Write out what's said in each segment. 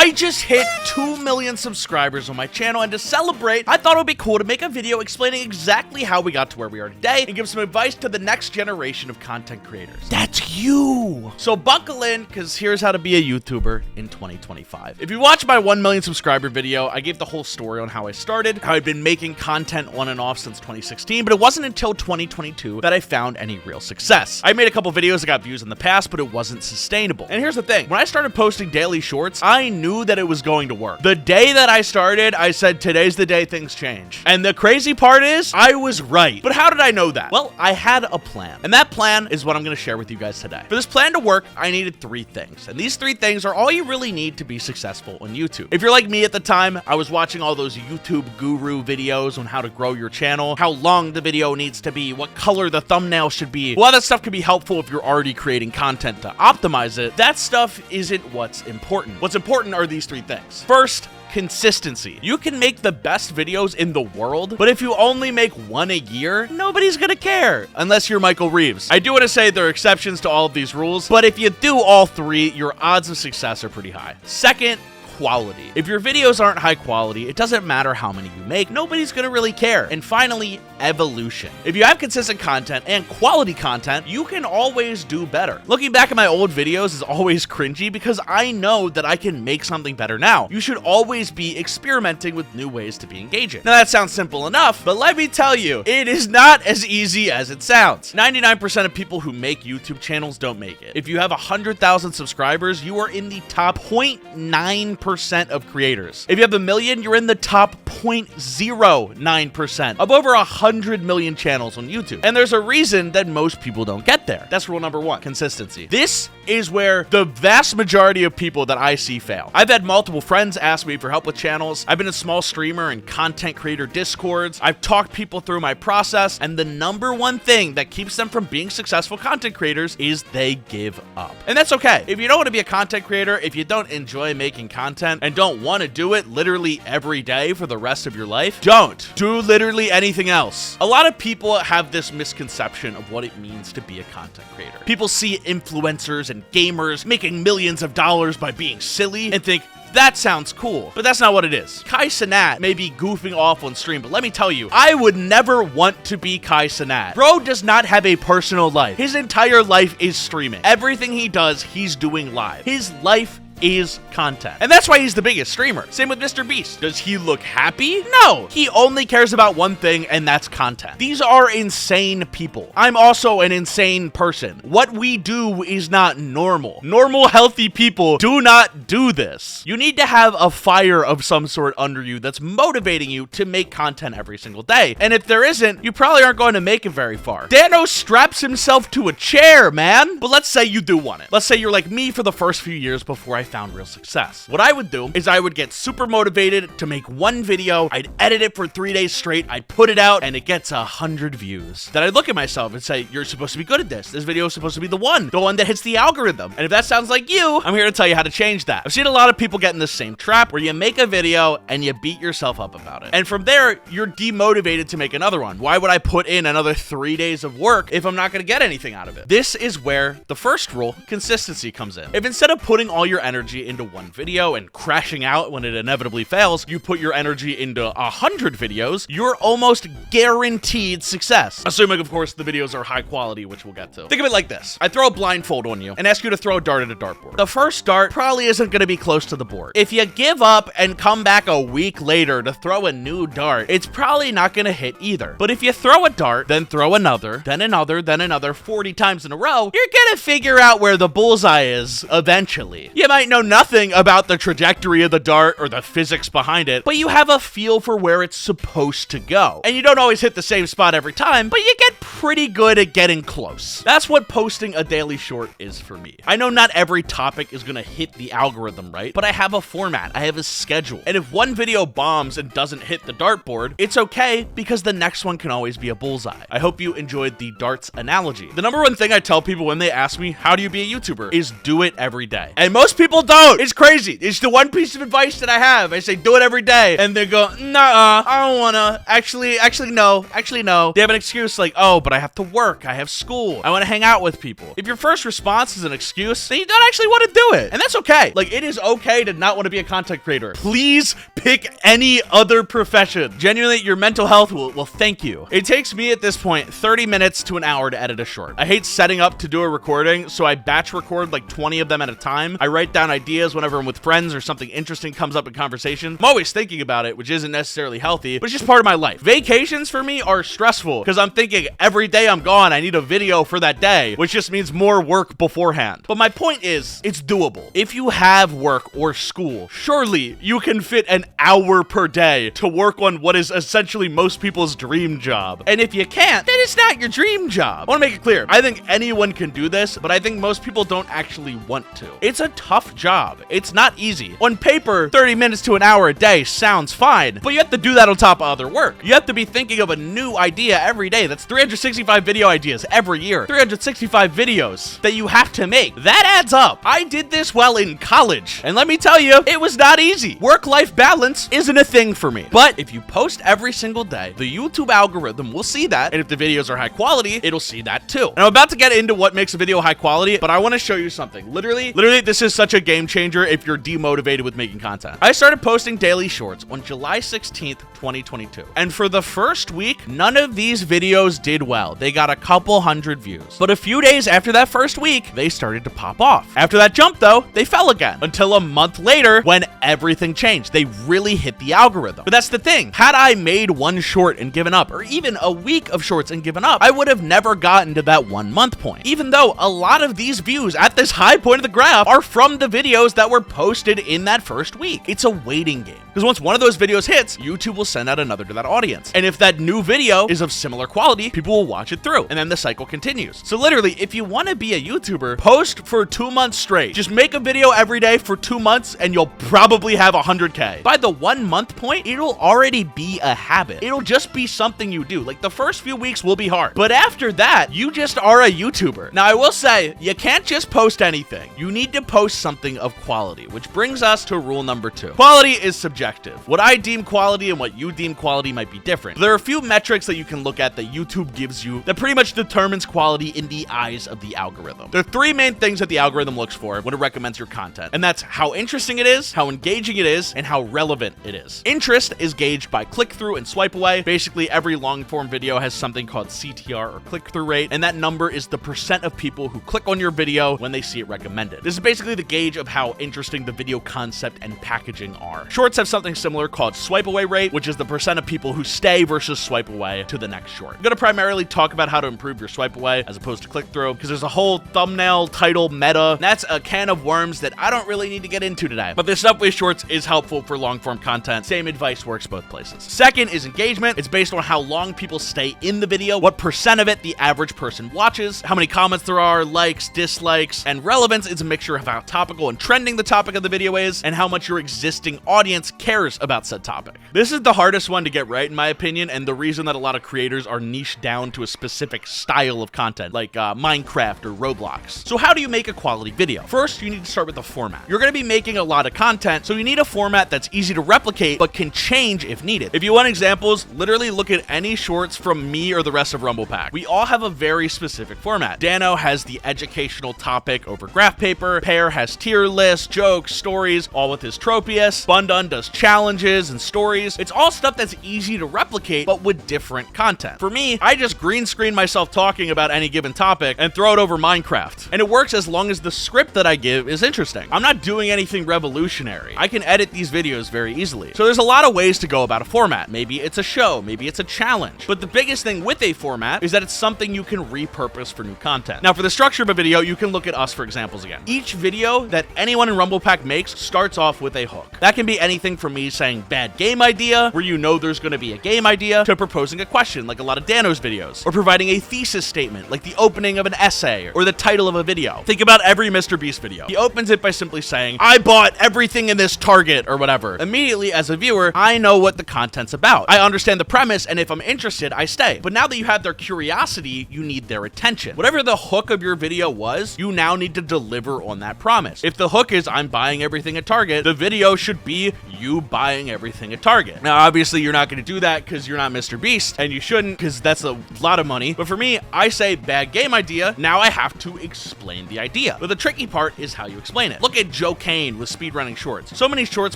I just hit 2 million subscribers on my channel, and to celebrate, I thought it would be cool to make a video explaining exactly how we got to where we are today and give some advice to the next generation of content creators. That's you! So buckle in, because here's how to be a YouTuber in 2025. If you watch my 1 million subscriber video, I gave the whole story on how I started, how I'd been making content on and off since 2016, but it wasn't until 2022 that I found any real success. I made a couple videos that got views in the past, but it wasn't sustainable. And here's the thing, when I started posting daily shorts, I knew that it was going to work. The day that I started, I said, today's the day things change. And the crazy part is, I was right. But how did I know that? Well, I had a plan. And that plan is what I'm going to share with you guys today. For this plan to work, I needed 3 things. And these 3 things are all you really need to be successful on YouTube. If you're like me at the time, I was watching all those YouTube guru videos on how to grow your channel, how long the video needs to be, what color the thumbnail should be. Well, that stuff can be helpful if you're already creating content to optimize it. That stuff isn't what's important. What's important are these 3 things. First, consistency. You can make the best videos in the world, but if you only make 1 a year, nobody's gonna care, unless you're Michael Reeves. I do want to say there are exceptions to all of these rules, but if you do all 3, your odds of success are pretty high. Second, quality. If your videos aren't high quality, it doesn't matter how many you make, nobody's gonna really care. And finally, evolution. If you have consistent content and quality content, you can always do better. Looking back at my old videos is always cringy because I know that I can make something better now. You should always be experimenting with new ways to be engaging. Now that sounds simple enough, but let me tell you, it is not as easy as it sounds. 99% of people who make YouTube channels don't make it. If you have 100,000 subscribers, you are in the top 0.9% of creators. If you have 1 million, you're in the top 0.09% of over 100 million channels on YouTube. And there's a reason that most people don't get there. That's rule number 1, consistency. This is where the vast majority of people that I see fail. I've had multiple friends ask me for help with channels. I've been a small streamer and content creator discords. I've talked people through my process, and the number 1 thing that keeps them from being successful content creators is they give up. And that's okay. If you don't want to be a content creator, if you don't enjoy making content and don't want to do it literally every day for the rest of your life, don't do literally anything else. A lot of people have this misconception of what it means to be a content creator. People see influencers and gamers making millions of dollars by being silly and think, that sounds cool, but that's not what it is. Kai Cenat may be goofing off on stream, but let me tell you, I would never want to be Kai Cenat. Bro does not have a personal life. His entire life is streaming. Everything he does, he's doing live. His life is content. And that's why he's the biggest streamer. Same with Mr. Beast. Does he look happy? No. He only cares about one thing, and that's content. These are insane people. I'm also an insane person. What we do is not normal. Normal, healthy people do not do this. You need to have a fire of some sort under you that's motivating you to make content every single day. And if there isn't, you probably aren't going to make it very far. Dano straps himself to a chair, man. But let's say you do want it. Let's say you're like me for the first few years before I found real success. What I would do is I would get super motivated to make 1 video. I'd edit it for 3 days straight. I'd put it out and it gets 100 views. Then I'd look at myself and say, you're supposed to be good at this. This video is supposed to be the one that hits the algorithm. And if that sounds like you, I'm here to tell you how to change that. I've seen a lot of people get in the same trap where you make a video and you beat yourself up about it. And from there, you're demotivated to make another one. Why would I put in another 3 days of work if I'm not going to get anything out of it? This is where the first rule, consistency, comes in. If instead of putting all your energy into 1 video and crashing out when it inevitably fails, you put your energy into 100 videos, you're almost guaranteed success. Assuming, of course, the videos are high quality, which we'll get to. Think of it like this. I throw a blindfold on you and ask you to throw a dart at a dartboard. The first dart probably isn't going to be close to the board. If you give up and come back a week later to throw a new dart, it's probably not going to hit either. But if you throw a dart, then throw another, then another, then another 40 times in a row, you're going to figure out where the bullseye is eventually. You might know nothing about the trajectory of the dart or the physics behind it, but you have a feel for where it's supposed to go. And you don't always hit the same spot every time, but you get pretty good at getting close. That's what posting a daily short is for me. I know not every topic is gonna hit the algorithm right, but I have a format, I have a schedule. And if one video bombs and doesn't hit the dartboard, it's okay because the next one can always be a bullseye. I hope you enjoyed the darts analogy. The number 1 thing I tell people when they ask me, how do you be a YouTuber, is do it every day. And most people people don't. It's crazy. It's the one piece of advice that I have. I say, do it every day. And they go, nah, I don't wanna. Actually, no. They have an excuse like, oh, but I have to work. I have school. I want to hang out with people. If your first response is an excuse, then you don't actually want to do it. And that's okay. Like, it is okay to not want to be a content creator. Please pick any other profession. Genuinely, your mental health will thank you. It takes me at this point 30 minutes to an hour to edit a short. I hate setting up to do a recording, so I batch record like 20 of them at a time. I write down ideas whenever I'm with friends or something interesting comes up in conversation. I'm always thinking about it, which isn't necessarily healthy, but it's just part of my life. Vacations for me are stressful because I'm thinking every day I'm gone, I need a video for that day, which just means more work beforehand. But my point is, it's doable. If you have work or school, surely you can fit an hour per day to work on what is essentially most people's dream job. And if you can't, then it's not your dream job. I want to make it clear. I think anyone can do this, but I think most people don't actually want to. It's a tough job. It's not easy. On paper, 30 minutes to an hour a day sounds fine, but you have to do that on top of other work. You have to be thinking of a new idea every day. That's 365 video ideas every year. 365 videos that you have to make. That adds up. I did this while in college, and let me tell you, it was not easy. Work-life balance isn't a thing for me. But if you post every single day, the YouTube algorithm will see that, and if the videos are high quality, it'll see that too. And I'm about to get into what makes a video high quality, but I want to show you something. Literally, this is such a game changer if you're demotivated with making content. I started posting daily shorts on July 16th, 2022. And for the first week, none of these videos did well. They got a couple hundred views. But a few days after that first week, they started to pop off. After that jump though, they fell again until a month later when everything changed. They really hit the algorithm. But that's the thing. Had I made one short and given up, or even a week of shorts and given up, I would have never gotten to that 1 month point. Even though a lot of these views at this high point of the graph are from the videos that were posted in that first week. It's a waiting game. Because once one of those videos hits, YouTube will send out another to that audience. And if that new video is of similar quality, people will watch it through. And then the cycle continues. So literally, if you want to be a YouTuber, post for 2 months straight. Just make a video every day for 2 months and you'll probably have 100K. By the 1 month point, it'll already be a habit. It'll just be something you do. Like the first few weeks will be hard. But after that, you just are a YouTuber. Now, I will say, you can't just post anything. You need to post something of quality, which brings us to rule number 2. Quality is subjective. What I deem quality and what you deem quality might be different. There are a few metrics that you can look at that YouTube gives you that pretty much determines quality in the eyes of the algorithm. There are 3 main things that the algorithm looks for when it recommends your content, and that's how interesting it is, how engaging it is, and how relevant it is. Interest is gauged by click-through and swipe away. Basically, every long-form video has something called CTR or click-through rate, and that number is the percent of people who click on your video when they see it recommended. This is basically the gauge of how interesting the video concept and packaging are. Shorts have something similar called swipe away rate, which is the percent of people who stay versus swipe away to the next short. I'm going to primarily talk about how to improve your swipe away as opposed to click through, because there's a whole thumbnail title meta. That's a can of worms that I don't really need to get into today. But this stuff with shorts is helpful for long form content. Same advice works both places. Second is engagement. It's based on how long people stay in the video, what percent of it the average person watches, how many comments there are, likes, dislikes, and relevance is a mixture of how topical and trending the topic of the video is, and how much your existing audience cares about said topic. This is the hardest one to get right, in my opinion, and the reason that a lot of creators are niched down to a specific style of content, like Minecraft or Roblox. So how do you make a quality video? First, you need to start with the format. You're going to be making a lot of content, so you need a format that's easy to replicate, but can change if needed. If you want examples, literally look at any shorts from me or the rest of Rumble Pack. We all have a very specific format. Dano has the educational topic over graph paper. Pear has tier lists, jokes, stories, all with his Tropius. Bundun does challenges and stories. It's all stuff that's easy to replicate, but with different content. For me, I just green screen myself talking about any given topic and throw it over Minecraft. And it works as long as the script that I give is interesting. I'm not doing anything revolutionary. I can edit these videos very easily. So there's a lot of ways to go about a format. Maybe it's a show, maybe it's a challenge. But the biggest thing with a format is that it's something you can repurpose for new content. Now, for the structure of a video, you can look at us for examples again. Each video that anyone in Rumble Pack makes starts off with a hook. That can be anything from me saying bad game idea, where you know there's going to be a game idea, to proposing a question, like a lot of Dano's videos, or providing a thesis statement, like the opening of an essay, or the title of a video. Think about every MrBeast video. He opens it by simply saying, I bought everything in this Target, or whatever. Immediately, as a viewer, I know what the content's about. I understand the premise, and if I'm interested, I stay. But now that you have their curiosity, you need their attention. Whatever the hook of your video was, you now need to deliver on that promise. If the hook is I'm buying everything at Target, the video should be you buying everything at Target. Now, obviously, you're not going to do that because you're not Mr. Beast, and you shouldn't because that's a lot of money. But for me, I say bad game idea. Now I have to explain the idea. But the tricky part is how you explain it. Look at Joe Kane with speedrunning shorts. So many shorts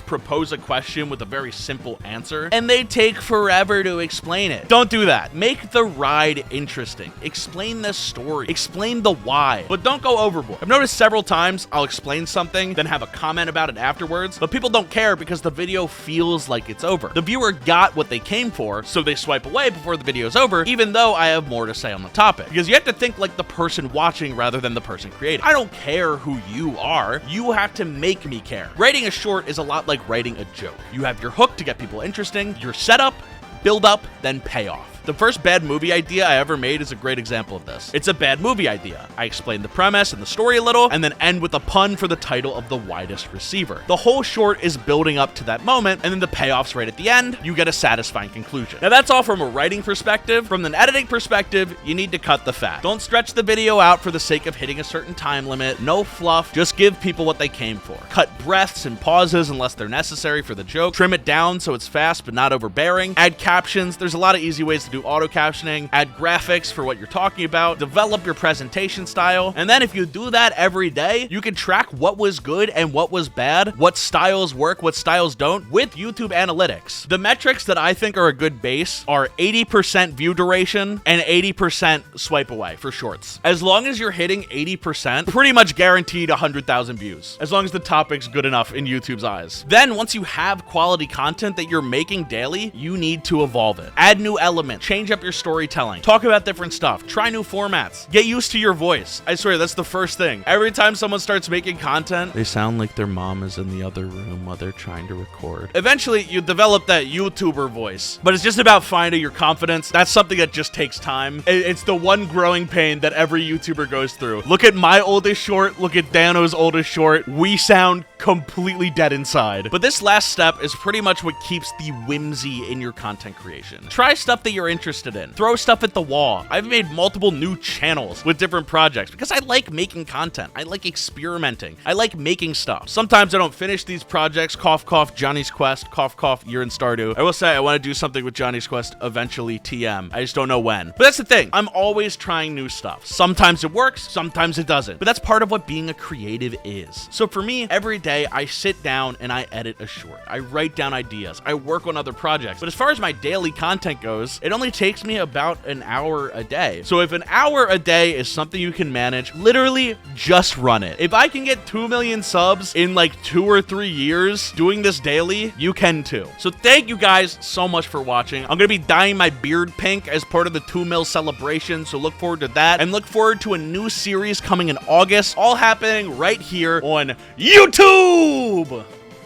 propose a question with a very simple answer, and they take forever to explain it. Don't do that. Make the ride interesting. Explain the story. Explain the why, but don't go overboard. I've noticed several times I'll explain something, then have a comment about it afterwards, but people don't care because the video feels like it's over. The viewer got what they came for, so they swipe away before the video's over, even though I have more to say on the topic. Because you have to think like the person watching rather than the person creating. I don't care who you are. You have to make me care. Writing a short is a lot like writing a joke. You have your hook to get people interesting, your setup, build up, then payoff. The first bad movie idea I ever made is a great example of this. It's a bad movie idea. I explain the premise and the story a little, and then end with a pun for the title of the widest receiver. The whole short is building up to that moment, and then the payoff's right at the end. You get a satisfying conclusion. Now that's all from a writing perspective. From an editing perspective, you need to cut the fat. Don't stretch the video out for the sake of hitting a certain time limit. No fluff. Just give people what they came for. Cut breaths and pauses unless they're necessary for the joke. Trim it down so it's fast but not overbearing. Add captions. There's a lot of easy ways to do auto captioning, add graphics for what you're talking about, develop your presentation style, and then if you do that every day, you can track what was good and what was bad, what styles work, what styles don't, with YouTube analytics. The metrics that I think are a good base are 80% view duration and 80% swipe away for shorts. As long as you're hitting 80%, pretty much guaranteed 100,000 views, as long as the topic's good enough in YouTube's eyes. Then once you have quality content that you're making daily, you need to evolve it. Add new elements, change up your storytelling, talk about different stuff, try new formats, get used to your voice. I swear, that's the first thing. Every time someone starts making content, they sound like their mom is in the other room while they're trying to record. Eventually, you develop that YouTuber voice, but it's just about finding your confidence. That's something that just takes time. It's the one growing pain that every YouTuber goes through. Look at my oldest short, look at Dano's oldest short. We sound completely dead inside. But this last step is pretty much what keeps the whimsy in your content creation. Try stuff that you're interested in. Throw stuff at the wall. I've made multiple new channels with different projects because I like making content. I like experimenting. I like making stuff. Sometimes I don't finish these projects. Cough, cough, Johnny's Quest. Cough, cough, you're in Stardew. I will say I want to do something with Johnny's Quest eventually, TM. I just don't know when. But that's the thing. I'm always trying new stuff. Sometimes it works, sometimes it doesn't. But that's part of what being a creative is. So for me, every day I sit down and I edit a short. I write down ideas. I work on other projects. But as far as my daily content goes, it only takes me about an hour a day. So if an hour a day is something you can manage, literally just run it. If I can get 2 million subs in like 2 or 3 years doing this daily, you can too. So thank you guys so much for watching. I'm going to be dyeing my beard pink as part of the 2 mil celebration. So look forward to that and look forward to a new series coming in August, all happening right here on YouTube.